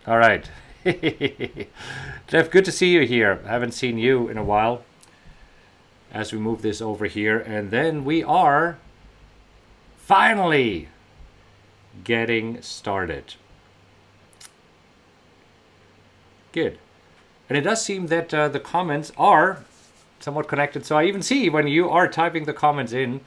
All right. Jeff, good to see you here. I haven't seen you in a while as we move this over here. And then we are finally getting started. Good. And it does seem that the comments are somewhat connected. So I even see when you are typing the comments in.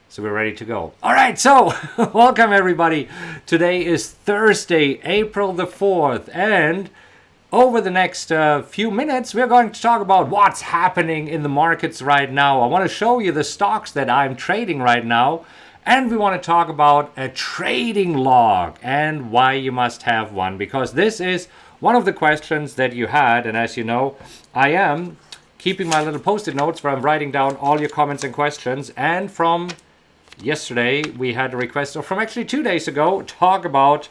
So we're ready to go. All right, so welcome everybody. Today is Thursday, April the 4th. And over the next few minutes, we're going to talk about what's happening in the markets right now. I want to show you the stocks that I'm trading right now. And we want to talk about a trading log and why you must have one. Because this is one of the questions that you had. And as you know, I am keeping my little post-it notes where I'm writing down all your comments and questions. And from yesterday, we had a request, or from actually 2 days ago, talk about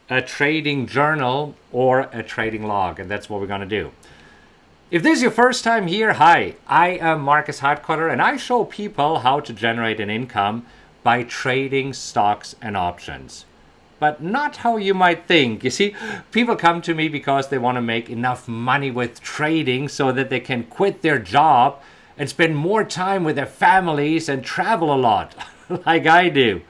a trading journal or a trading log. And that's what we're going to do. If this is your first time here, hi, I am Markus Heitkoetter, and I show people how to generate an income by trading stocks and options. But not how you might think. You see, people come to me because they want to make enough money with trading so that they can quit their job and spend more time with their families and travel a lot, like I do.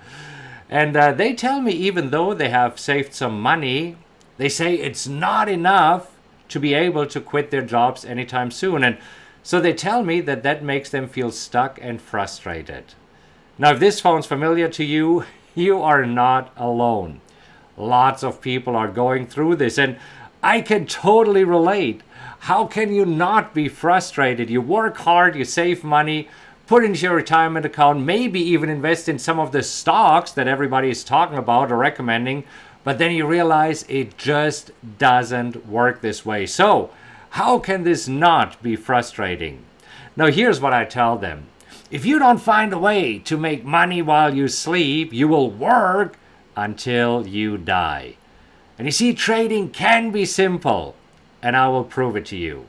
And they tell me, even though they have saved some money, they say it's not enough to be able to quit their jobs anytime soon. And so they tell me that that makes them feel stuck and frustrated. Now, if this sounds familiar to you, you are not alone. Lots of people are going through this, and I can totally relate. How can you not be frustrated? You work hard, you save money, put into your retirement account, maybe even invest in some of the stocks that everybody is talking about or recommending, but then you realize it just doesn't work this way. So, how can this not be frustrating? Now, here's what I tell them. If you don't find a way to make money while you sleep, you will work until you die. And you see, trading can be simple, and I will prove it to you.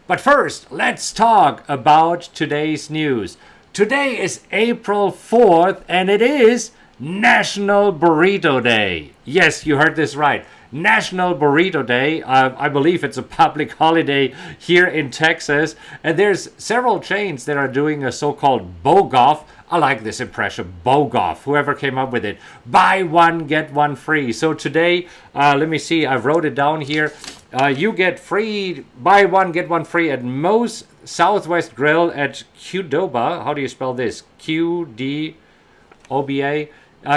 But first, let's talk about today's news. Today is April 4th, and it is National Burrito Day. Yes, you heard this right. National Burrito Day. I believe it's a public holiday here in Texas. And there's several chains that are doing a so-called BOGOF. I like this impression, BOGOF, whoever came up with it. Buy one, get one free. So today, let me see, I wrote it down here. You get free, buy one, get one free at Moe's Southwest Grill at Qdoba. How do you spell this? Qdoba.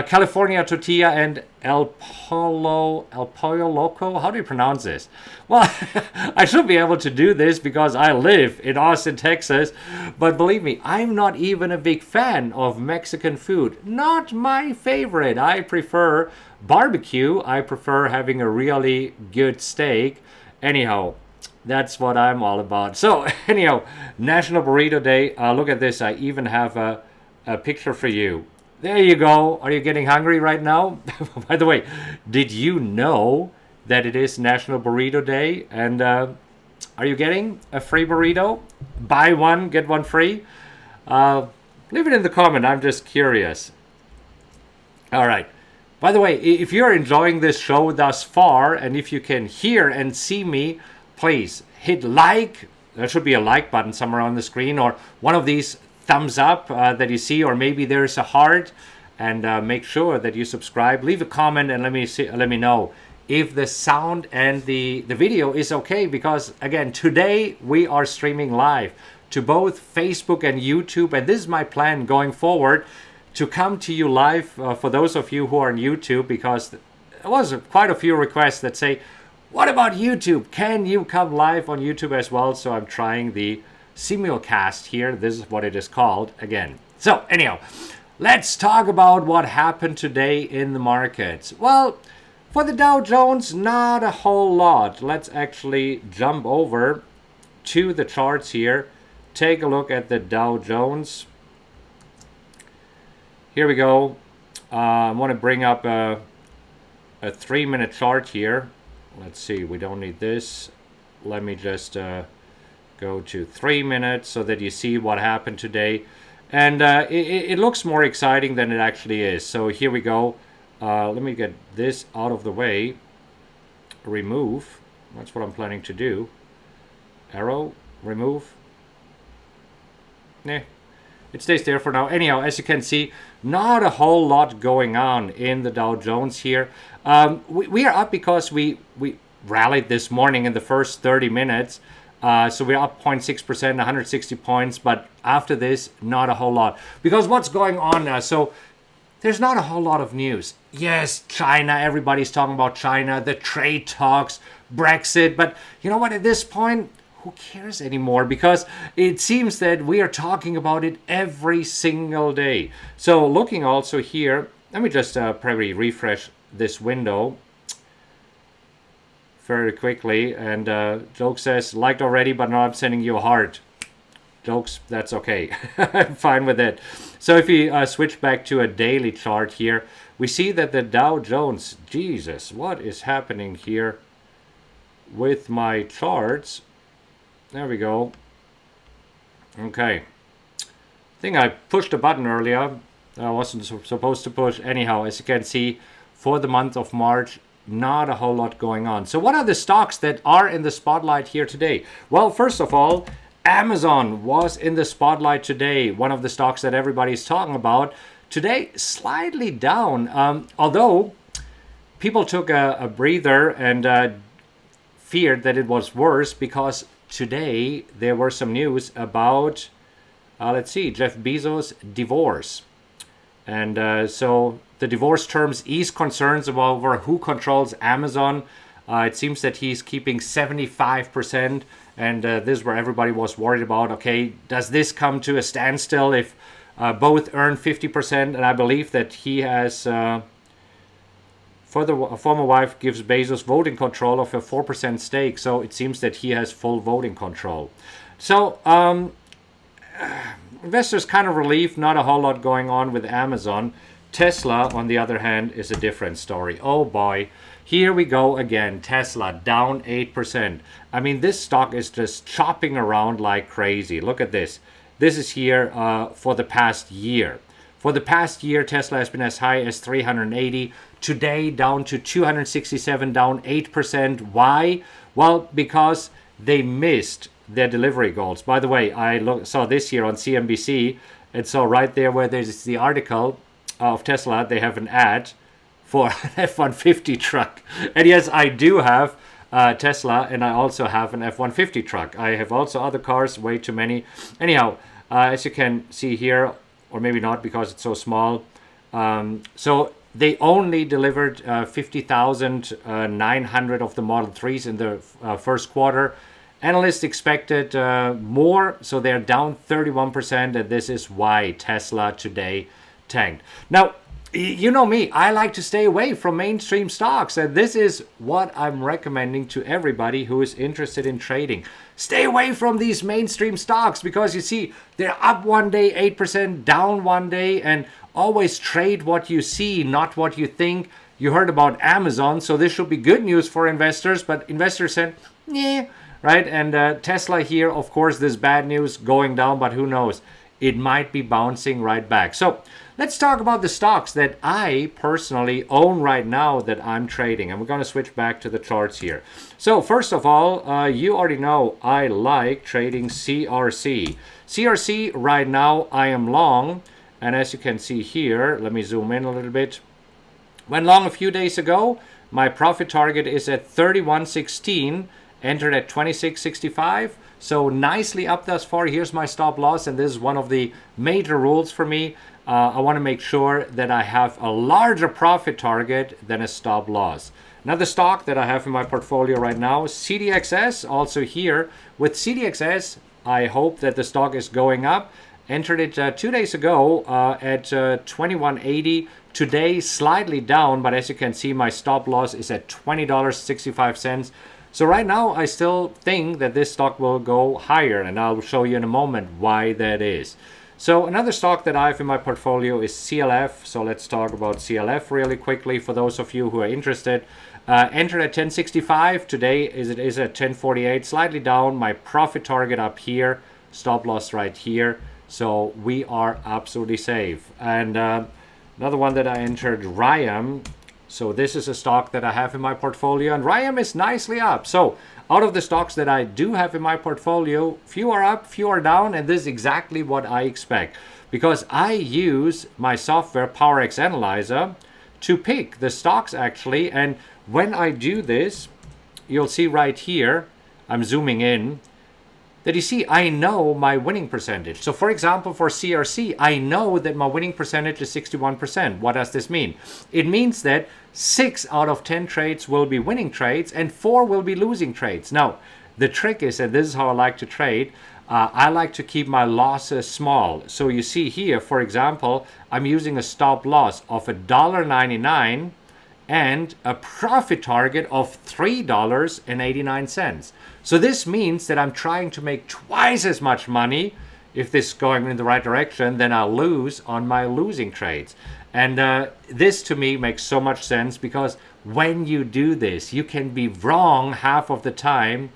California Tortilla and El Pollo Loco. How do you pronounce this? Well, I should be able to do this because I live in Austin, Texas. But believe me, I'm not even a big fan of Mexican food. Not my favorite. I prefer barbecue. I prefer having a really good steak. Anyhow, that's what I'm all about. So, anyhow, National Burrito Day. Look at this. I even have a picture for you. There you go. Are you getting hungry right now? By the way, did you know that it is National Burrito Day? And are you getting a free burrito? Buy one, get one free? Leave it in the comment. I'm just curious. All right. By the way, if you're enjoying this show thus far, and if you can hear and see me, please hit like. There should be a like button somewhere on the screen, or one of these thumbs up that you see, or maybe there's a heart, and make sure that you subscribe. Leave a comment and let me know if the sound and the video is okay, because again, today we are streaming live to both Facebook and YouTube, and this is my plan going forward, to come to you live for those of you who are on YouTube, because there was quite a few requests that say, what about YouTube? Can you come live on YouTube as well? So I'm trying the simulcast here. This is what it is called again. So anyhow, let's talk about what happened today in the markets. Well, for the Dow Jones, not a whole lot. Let's actually jump over to the charts here. Take a look at the Dow Jones. Here we go. I want to bring up a 3-minute chart here. Let's see, we don't need this. Let me just go to 3 minutes so that you see what happened today. And it looks more exciting than it actually is. So here we go. Let me get this out of the way. remove. That's what I'm planning to do. Arrow, remove. Nah, it stays there for now. Anyhow, as you can see, not a whole lot going on in the Dow Jones here. We are up because we rallied this morning in the first 30 minutes. So we're up 0.6%, 160 points. But after this, not a whole lot. Because what's going on now? So there's not a whole lot of news. Yes, China, everybody's talking about China, the trade talks, Brexit. But you know what, at this point, who cares anymore? Because it seems that we are talking about it every single day. So looking also here, let me just probably refresh this window very quickly. And Joke says, liked already, but now I'm sending you a heart. Jokes, that's okay. I'm fine with it. So if we switch back to a daily chart here, we see that the Dow Jones, Jesus, what is happening here with my charts? There we go. Okay. I think I pushed a button earlier. I wasn't supposed to push. Anyhow, as you can see, for the month of March, not a whole lot going on. So what are the stocks that are in the spotlight here today? Well, first of all, Amazon was in the spotlight today, one of the stocks that everybody's talking about. Today, slightly down, although people took a breather and feared that it was worse because today there were some news about, let's see, Jeff Bezos' divorce. And so the divorce terms ease concerns over who controls Amazon. It seems that he's keeping 75%. And this is where everybody was worried about, okay, does this come to a standstill if both earn 50%? And I believe that he has, a former wife gives Bezos voting control of a 4% stake. So it seems that he has full voting control. So investors kind of relieved, not a whole lot going on with Amazon. Tesla, on the other hand, is a different story. Oh boy. Here we go again. Tesla down 8%. I mean, this stock is just chopping around like crazy. Look at this. This is here for the past year. For the past year, Tesla has been as high as 380. Today, down to 267, down 8%. Why? Well, because they missed their delivery goals. By the way, I saw this here on CNBC. And so right there where there's the article of Tesla, they have an ad for an F-150 truck. And yes, I do have Tesla, and I also have an F-150 truck. I have also other cars, way too many. Anyhow, as you can see here, or maybe not because it's so small. So they only delivered 50,900 of the Model 3s in the first quarter. Analysts expected more, so they're down 31%, and this is why Tesla today tanked. Now, you know me, I like to stay away from mainstream stocks, and this is what I'm recommending to everybody who is interested in trading. Stay away from these mainstream stocks because you see, they're up one day, 8%, down one day, and always trade what you see, not what you think. You heard about Amazon, so this should be good news for investors, but investors said, yeah, right? And Tesla here, of course, this bad news going down, but who knows? It might be bouncing right back. So let's talk about the stocks that I personally own right now that I'm trading. And we're going to switch back to the charts here. So first of all, you already know I like trading CRC. CRC right now I am long. And as you can see here, let me zoom in a little bit. Went long a few days ago. My profit target is at 31.16. Entered at 26.65. So nicely up thus far. Here's my stop loss, and this is one of the major rules for me. I want to make sure that I have a larger profit target than a stop loss. Another stock that I have in my portfolio right now is CDXS, also here. With CDXS, I hope that the stock is going up. Entered it 2 days ago at 21.80. Today, slightly down, but as you can see, my stop loss is at $20.65. So right now, I still think that this stock will go higher, and I'll show you in a moment why that is. So another stock that I have in my portfolio is CLF. So let's talk about CLF really quickly for those of you who are interested. Entered at 10.65. Today it is at 10.48, slightly down. My profit target up here, stop loss right here. So we are absolutely safe. And another one that I entered, RYAM. So this is a stock that I have in my portfolio, and RYAM is nicely up. So out of the stocks that I do have in my portfolio, few are up, few are down, and this is exactly what I expect. Because I use my software PowerX Analyzer to pick the stocks actually, and when I do this, you'll see right here, I'm zooming in, that you see I know my winning percentage. So for example, for CRC, I know that my winning percentage is 61%. What does this mean? It means that 6 out of 10 trades will be winning trades and 4 will be losing trades. Now, the trick is, and this is how I like to trade, I like to keep my losses small. So you see here, for example, I'm using a stop loss of $1.99 and a profit target of $3.89. So this means that I'm trying to make twice as much money, if this is going in the right direction, than I'll lose on my losing trades. And this to me makes so much sense, because when you do this, you can be wrong half of the time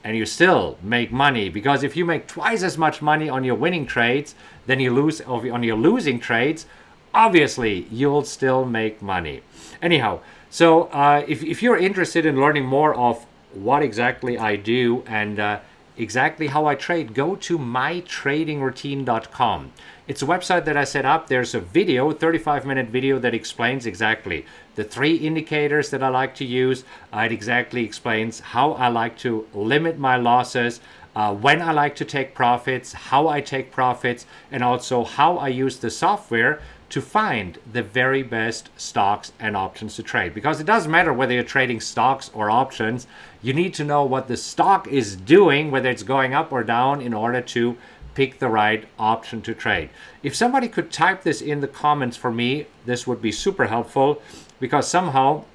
and you still make money. Because if you make twice as much money on your winning trades than you lose on your losing trades, obviously you'll still make money. Anyhow, so if you're interested in learning more of what exactly I do and exactly how I trade, go to mytradingroutine.com. It's a website that I set up. There's a video, 35-minute video, that explains exactly the 3 indicators that I like to use. It exactly explains how I like to limit my losses, when I like to take profits, how I take profits, and also how I use the software to find the very best stocks and options to trade. Because it doesn't matter whether you're trading stocks or options, you need to know what the stock is doing, whether it's going up or down, in order to pick the right option to trade. If somebody could type this in the comments for me, this would be super helpful, because somehow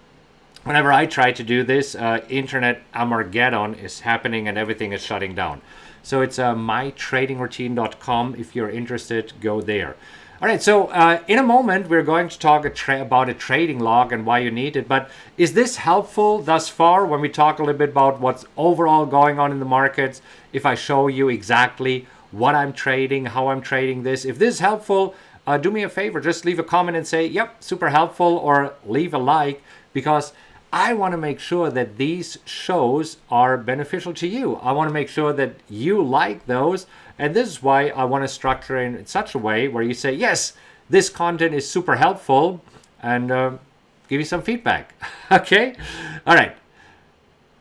whenever I try to do this, internet Armageddon is happening and everything is shutting down. So it's mytradingroutine.com. If you're interested, go there. All right, so in a moment, we're going to talk about a trading log and why you need it. But is this helpful thus far when we talk a little bit about what's overall going on in the markets? If I show you exactly what I'm trading, how I'm trading this. If this is helpful, do me a favor. Just leave a comment and say, yep, super helpful, or leave a like, because I want to make sure that these shows are beneficial to you. I want to make sure that you like those. And this is why I want to structure it in such a way where you say, yes, this content is super helpful, and give you some feedback. Okay? All right.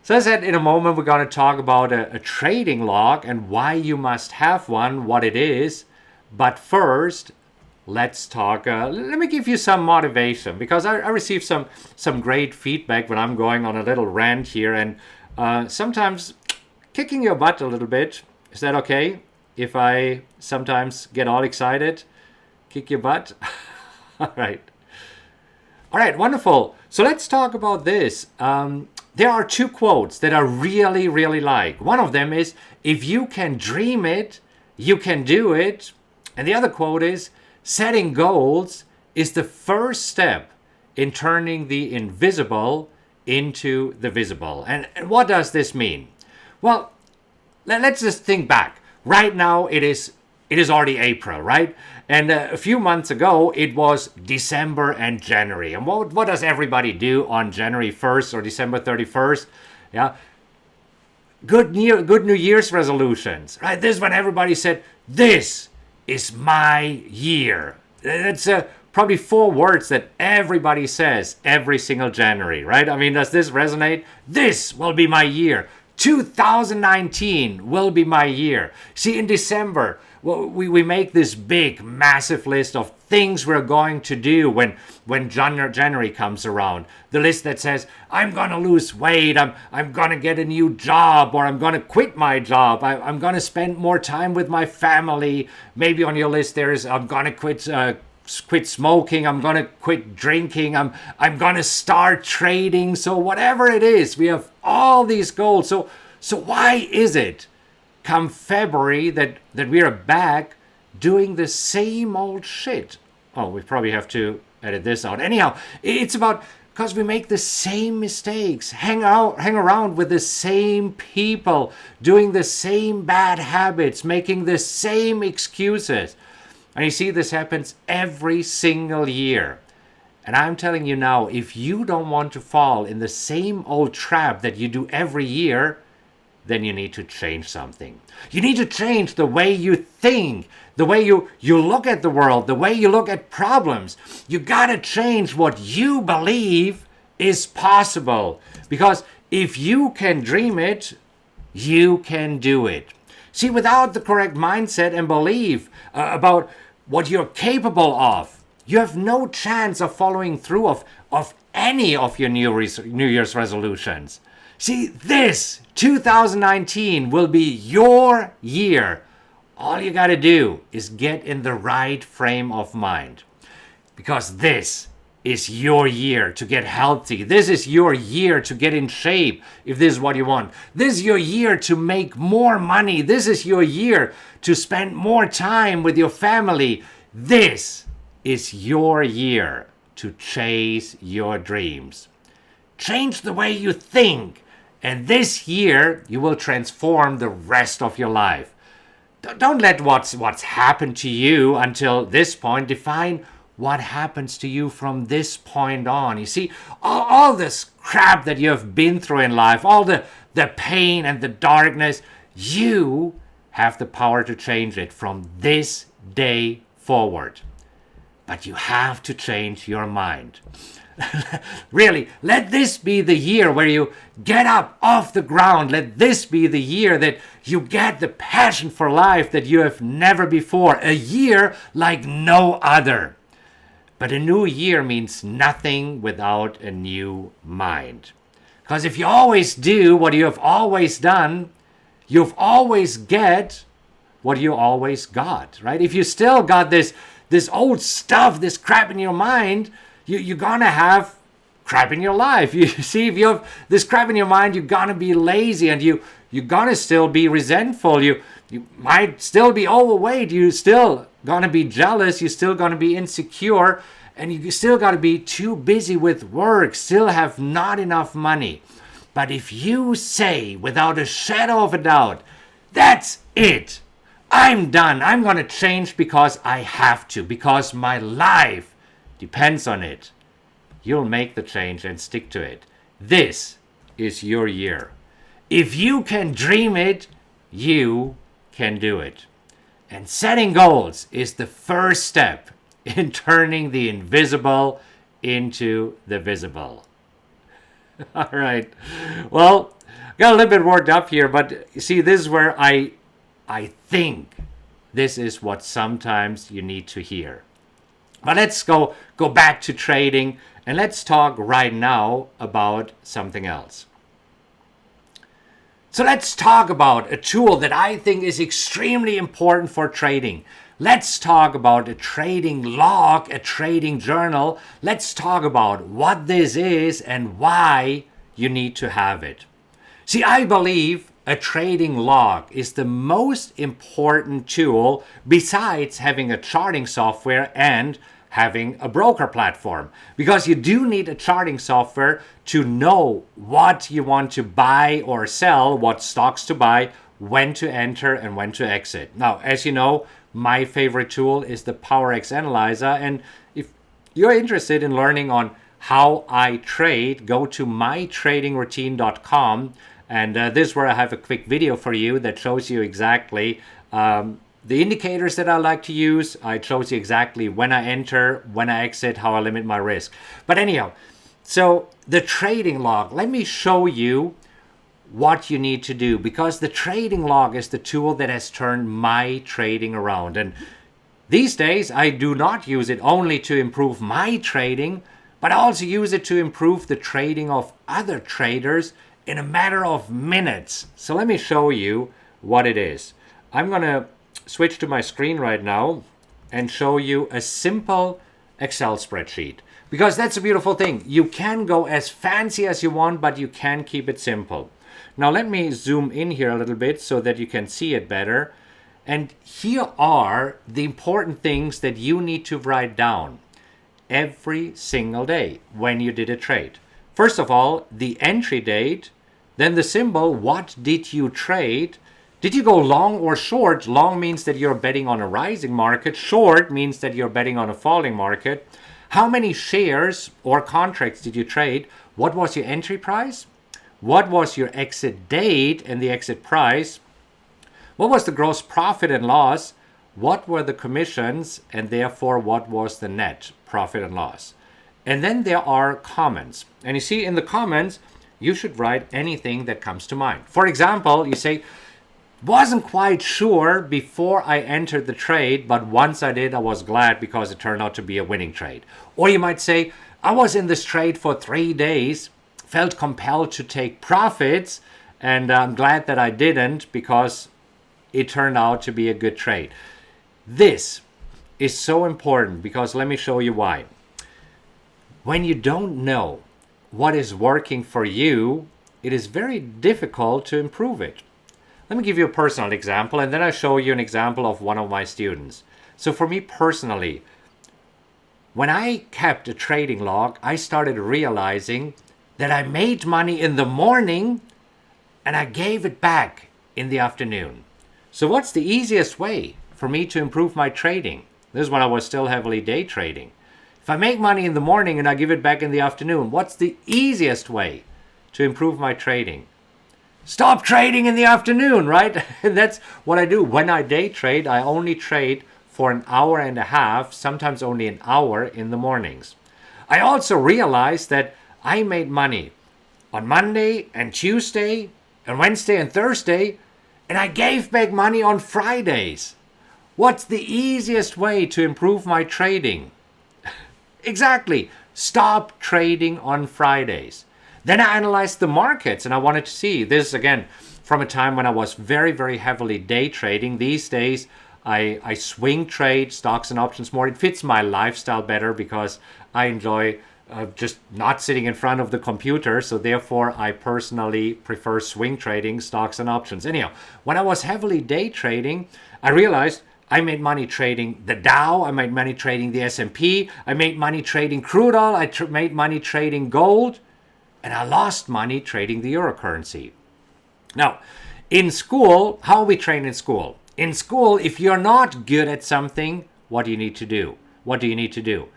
So as I said, in a moment, we're going to talk about a trading log and why you must have one, what it is. But first, let's talk, let me give you some motivation, because I received some great feedback when I'm going on a little rant here, and sometimes kicking your butt a little bit. Is that okay if I sometimes get all excited? Kick your butt? All right. All right, wonderful. So let's talk about this. There are 2 quotes that I really, really like. One of them is, if you can dream it, you can do it. And the other quote is, setting goals is the first step in turning the invisible into the visible. And what does this mean? Well, let's just think back. Right now, it is already April, right? And a few months ago, it was December and January. And what does everybody do on January 1st or December 31st? Yeah, good New Year's resolutions, right? This is when everybody said, this is my year. It's probably 4 words that everybody says every single January, right? I mean, does this resonate? This will be my year. 2019 will be my year. See, in December, we make this big, massive list of things we're going to do when January comes around. The list that says, I'm going to lose weight, I'm going to get a new job, or I'm going to quit my job, I'm going to spend more time with my family. Maybe on your list there is, I'm going to quit smoking, I'm going to quit drinking, I'm going to start trading. So whatever it is, we have all these goals. So why is it come February that we are back doing the same old shit? Oh, we probably have to edit this out. Anyhow, it's about, because we make the same mistakes, hang around with the same people, doing the same bad habits, making the same excuses. And you see, this happens every single year. And I'm telling you now, if you don't want to fall in the same old trap that you do every year, then you need to change something. You need to change the way you think, the way you look at the world, the way you look at problems. You gotta change what you believe is possible. Because if you can dream it, you can do it. See, without the correct mindset and belief about what you're capable of, you have no chance of following through of any of your New Year's resolutions. See, this 2019 will be your year. All you got to do is get in the right frame of mind. Because this is your year to get healthy. This is your year to get in shape, if this is what you want. This is your year to make more money. This is your year to spend more time with your family. This is your year to chase your dreams. Change the way you think, and this year you will transform the rest of your life. Don't let what's happened to you until this point define what happens to you from this point on. You see, all this crap that you have been through in life, all the pain and the darkness, you have the power to change it from this day forward. But you have to change your mind. Really, let this be the year where you get up off the ground. Let this be the year that you get the passion for life that you have never before. A year like no other. But a new year means nothing without a new mind. Because if you always do what you have always done, you've always get what you always got, right? If you still got this old stuff, this crap in your mind, you're gonna have crap in your life. You see, if you have this crap in your mind, you're gonna be lazy, and you're gonna still be resentful. You might still be overweight. You still gonna be jealous. You're still gonna be insecure, and you still gotta be too busy with work. Still have not enough money. But if you say without a shadow of a doubt, that's it. I'm done. I'm going to change because I have to, because my life depends on it. You'll make the change and stick to it. This is your year. If you can dream it, you can do it. And setting goals is the first step in turning the invisible into the visible. All right. Well, got a little bit worked up here, but you see, this is where I think this is what sometimes you need to hear. But let's go back to trading, and let's talk right now about something else. So let's talk about a tool that I think is extremely important for trading. Let's talk about a trading log, a trading journal. Let's talk about what this is and why you need to have it. See, I believe a trading log is the most important tool besides having a charting software and having a broker platform, because you do need a charting software to know what you want to buy or sell, what stocks to buy, when to enter and when to exit. Now, as you know, my favorite tool is the PowerX Analyzer, and if you're interested in learning on how I trade, go to mytradingroutine.com. And this is where I have a quick video for you that shows you exactly the indicators that I like to use. I shows you exactly when I enter, when I exit, how I limit my risk. But anyhow, so the trading log, let me show you what you need to do, because the trading log is the tool that has turned my trading around. And these days, I do not use it only to improve my trading, but I also use it to improve the trading of other traders in a matter of minutes. So let me show you what it is. I'm going to switch to my screen right now and show you a simple Excel spreadsheet, because that's a beautiful thing. You can go as fancy as you want, but you can keep it simple. Now let me zoom in here a little bit so that you can see it better. And here are the important things that you need to write down every single day when you did a trade. First of all, the entry date, then the symbol, what did you trade? Did you go long or short? Long means that you're betting on a rising market. Short means that you're betting on a falling market. How many shares or contracts did you trade? What was your entry price? What was your exit date and the exit price? What was the gross profit and loss? What were the commissions? And therefore, what was the net profit and loss? And then there are comments. And you see in the comments, you should write anything that comes to mind. For example, you say, wasn't quite sure before I entered the trade, but once I did, I was glad because it turned out to be a winning trade. Or you might say, I was in this trade for 3 days, felt compelled to take profits, and I'm glad that I didn't because it turned out to be a good trade. This is so important because let me show you why. When you don't know what is working for you, it is very difficult to improve it. Let me give you a personal example, and then I'll show you an example of one of my students. So for me personally, when I kept a trading log, I started realizing that I made money in the morning and I gave it back in the afternoon. So what's the easiest way for me to improve my trading? This is when I was still heavily day trading. If I make money in the morning and I give it back in the afternoon, what's the easiest way to improve my trading? Stop trading in the afternoon, right? That's what I do. When I day trade, I only trade for an hour and a half, sometimes only an hour in the mornings. I also realized that I made money on Monday and Tuesday and Wednesday and Thursday, and I gave back money on Fridays. What's the easiest way to improve my trading? Exactly. Stop trading on Fridays. Then I analyzed the markets and I wanted to see this again from a time when I was very, very heavily day trading. These days, I swing trade stocks and options more. It fits my lifestyle better because I enjoy just not sitting in front of the computer. So therefore, I personally prefer swing trading stocks and options. Anyhow, when I was heavily day trading, I realized I made money trading the Dow. I made money trading the S&P. I made money trading crude oil. I made money trading gold. And I lost money trading the euro currency. Now, in school, how we train in school? In school, if you're not good at something, what do you need to do? What do you need to do?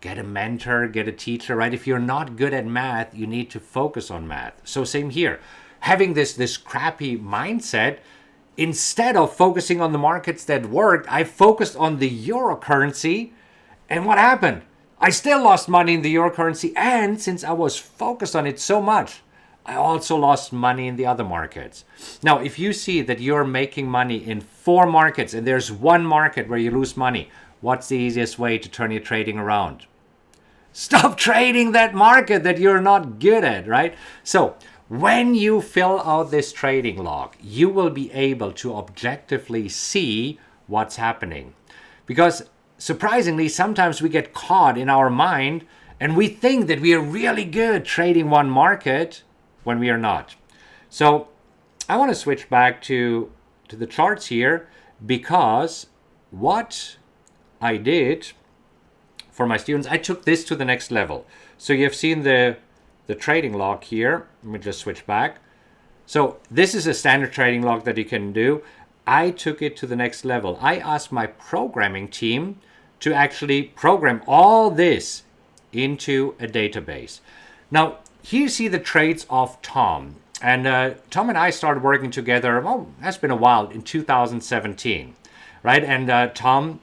Get a mentor, get a teacher, right? If you're not good at math, you need to focus on math. So same here. Having this crappy mindset, instead of focusing on the markets that worked, I focused on the euro currency. And what happened? I still lost money in the euro currency, and since I was focused on it so much, I also lost money in the other markets. Now, if you see that you're making money in 4 markets and there's one market where you lose money, what's the easiest way to turn your trading around? Stop trading that market that you're not good at, right? So, when you fill out this trading log, you will be able to objectively see what's happening. Because surprisingly, sometimes we get caught in our mind and we think that we are really good trading one market when we are not. So I want to switch back to the charts here because what I did for my students, I took this to the next level. So you've seen the trading log here. Let me just switch back. So this is a standard trading log that you can do. I took it to the next level. I asked my programming team to actually program all this into a database. Now, here you see the trades of Tom. And Tom and I started working together, well, that's been a while, in 2017, right? And Tom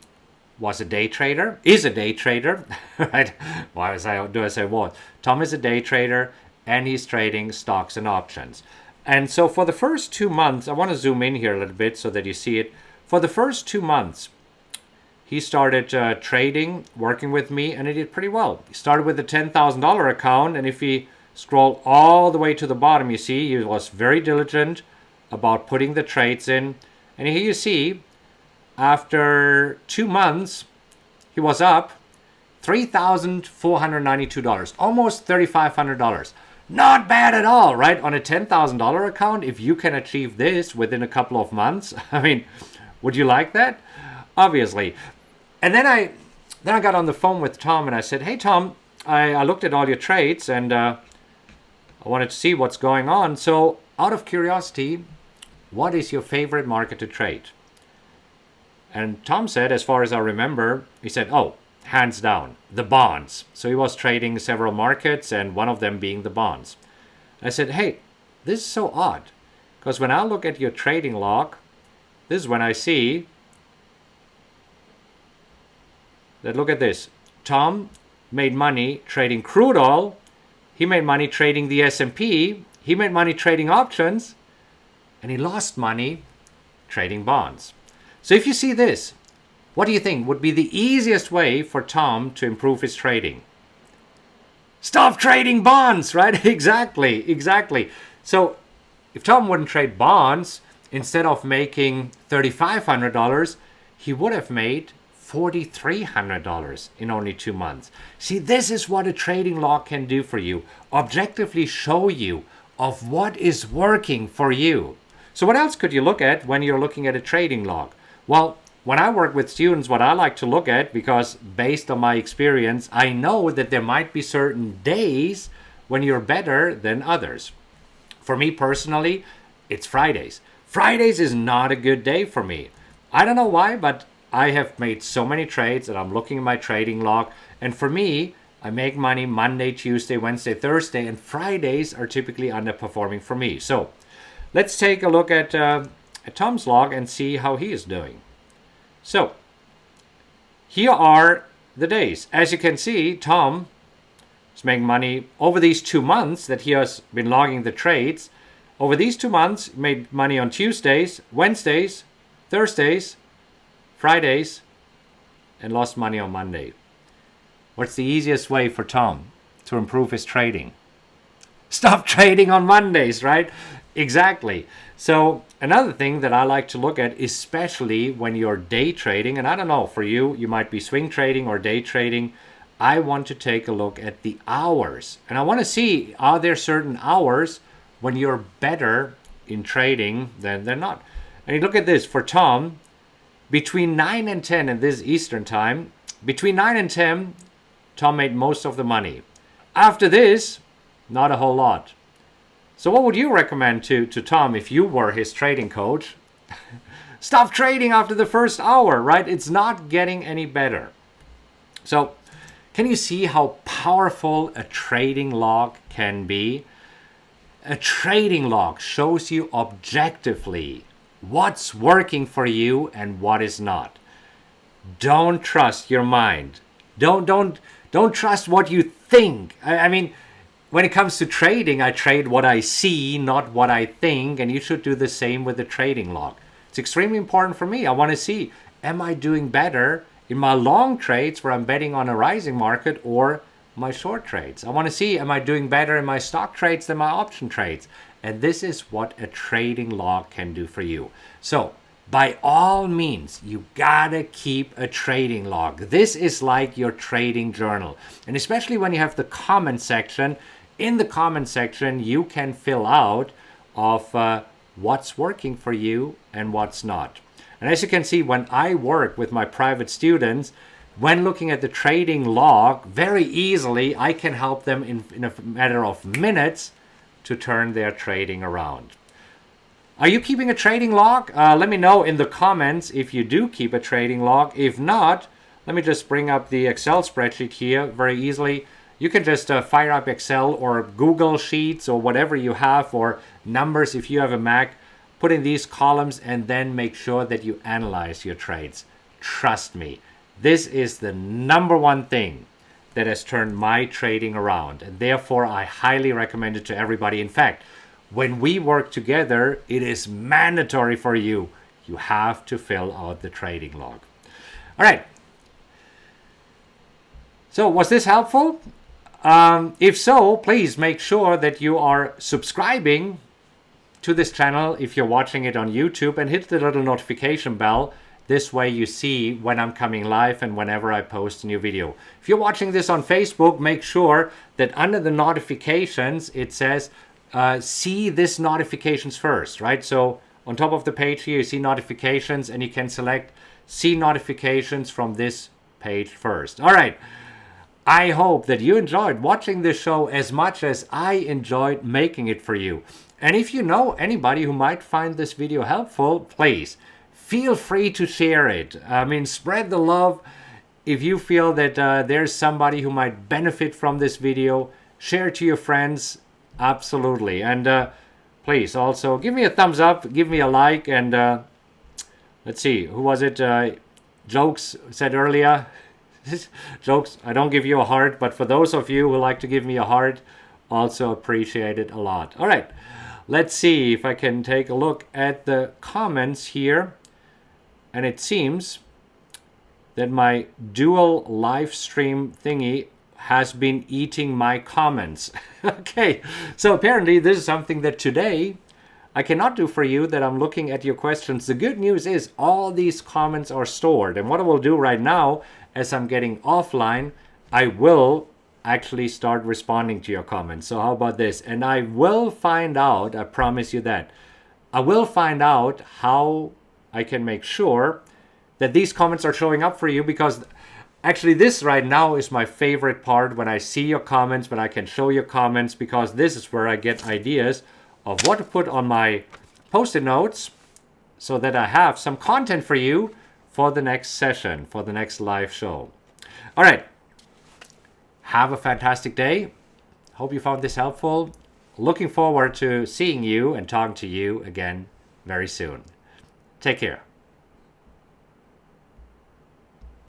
was a day trader, is a day trader, right? Why do I say was? Tom is a day trader, and he's trading stocks and options. And so for the first 2 months, I want to zoom in here a little bit so that you see it. For the first 2 months, he started trading, working with me, and he did pretty well. He started with a $10,000 account, and if he scroll all the way to the bottom, you see he was very diligent about putting the trades in. And here you see, after 2 months, he was up $3,492, almost $3,500. Not bad at all, right? On a $10,000 account, if you can achieve this within a couple of months, I mean, would you like that? Obviously. And then I got on the phone with Tom and I said, hey, Tom, I looked at all your trades and I wanted to see what's going on. So out of curiosity, what is your favorite market to trade? And Tom said, as far as I remember, he said, oh, hands down, the bonds. So he was trading several markets and one of them being the bonds. I said, hey, this is so odd, because when I look at your trading log, this is when I see that, look at this. Tom made money trading crude oil. He made money trading the S&P. He made money trading options. And he lost money trading bonds. So if you see this, what do you think would be the easiest way for Tom to improve his trading? Stop trading bonds, right? Exactly. So if Tom wouldn't trade bonds, instead of making $3,500, he would have made $4,300 in only 2 months. See, this is what a trading log can do for you. Objectively show you of what is working for you. So what else could you look at when you're looking at a trading log? Well, when I work with students, what I like to look at, because based on my experience, I know that there might be certain days when you're better than others. For me personally, it's Fridays. Fridays is not a good day for me. I don't know why, but I have made so many trades and I'm looking at my trading log. And for me, I make money Monday, Tuesday, Wednesday, Thursday, and Fridays are typically underperforming for me. So let's take a look at Tom's log and see how he is doing. So here are the days. As you can see, Tom is making money over these 2 months that he has been logging the trades. Over these 2 months, he made money on Tuesdays, Wednesdays, Thursdays, Fridays, and lost money on Monday. What's the easiest way for Tom to improve his trading? Stop trading on Mondays, right? Exactly. So another thing that I like to look at, especially when you're day trading, and I don't know, for you, you might be swing trading or day trading, I want to take a look at the hours. And I want to see, are there certain hours when you're better in trading than not? And you look at this, for Tom, between 9 and 10, and this is Eastern time, between 9 and 10, Tom made most of the money. After this, not a whole lot. So what would you recommend to Tom if you were his trading coach? Stop trading after the first hour, right? It's not getting any better. So can you see how powerful a trading log can be? A trading log shows you objectively what's working for you and what is not. Don't trust your mind. Don't trust what you think. I mean, when it comes to trading, I trade what I see, not what I think, and you should do the same with the trading log. It's extremely important for me. I want to see, am I doing better in my long trades where I'm betting on a rising market or my short trades? I want to see, am I doing better in my stock trades than my option trades? And this is what a trading log can do for you. So by all means, you gotta keep a trading log. This is like your trading journal. And especially when you have the comment section, in the comment section, you can fill out of what's working for you and what's not. And as you can see, when I work with my private students, when looking at the trading log, very easily, I can help them in a matter of minutes to turn their trading around. Are you keeping a trading log? Let me know in the comments if you do keep a trading log. If not, let me just bring up the Excel spreadsheet here very easily. You can just fire up Excel or Google Sheets or whatever you have, or numbers if you have a Mac. Put in these columns and then make sure that you analyze your trades. Trust me, this is the number one thing that has turned my trading around. And therefore, I highly recommend it to everybody. In fact, when we work together, it is mandatory for you. You have to fill out the trading log. All right. So was this helpful? If so, please make sure that you are subscribing to this channel if you're watching it on YouTube, and hit the little notification bell. This way you see when I'm coming live and whenever I post a new video. If you're watching this on Facebook, make sure that under the notifications it says see this notifications first, right? So on top of the page here you see notifications, and you can select see notifications from this page first. All right. I hope that you enjoyed watching this show as much as I enjoyed making it for you. And if you know anybody who might find this video helpful, please feel free to share it. I mean, spread the love. if you feel that there's somebody who might benefit from this video, share it to your friends. Absolutely. And please also give me a thumbs up, give me a like, and let's see, who was it? Jokes said earlier. Jokes, I don't give you a heart, but for those of you who like to give me a heart, also appreciate it a lot. All right, let's see if I can take a look at the comments here. And it seems that my dual live stream thingy has been eating my comments. Okay, so apparently this is something that today I cannot do for you, that I'm looking at your questions. The good news is all these comments are stored. And what I will do right now, as I'm getting offline, I will actually start responding to your comments. So how about this? And I will find out, I promise you that, I will find out how I can make sure that these comments are showing up for you, because actually this right now is my favorite part, when I see your comments, when I can show your comments, because this is where I get ideas of what to put on my post-it notes so that I have some content for you for the next session, for the next live show. All right. Have a fantastic day. Hope you found this helpful. Looking forward to seeing you and talking to you again very soon. Take care.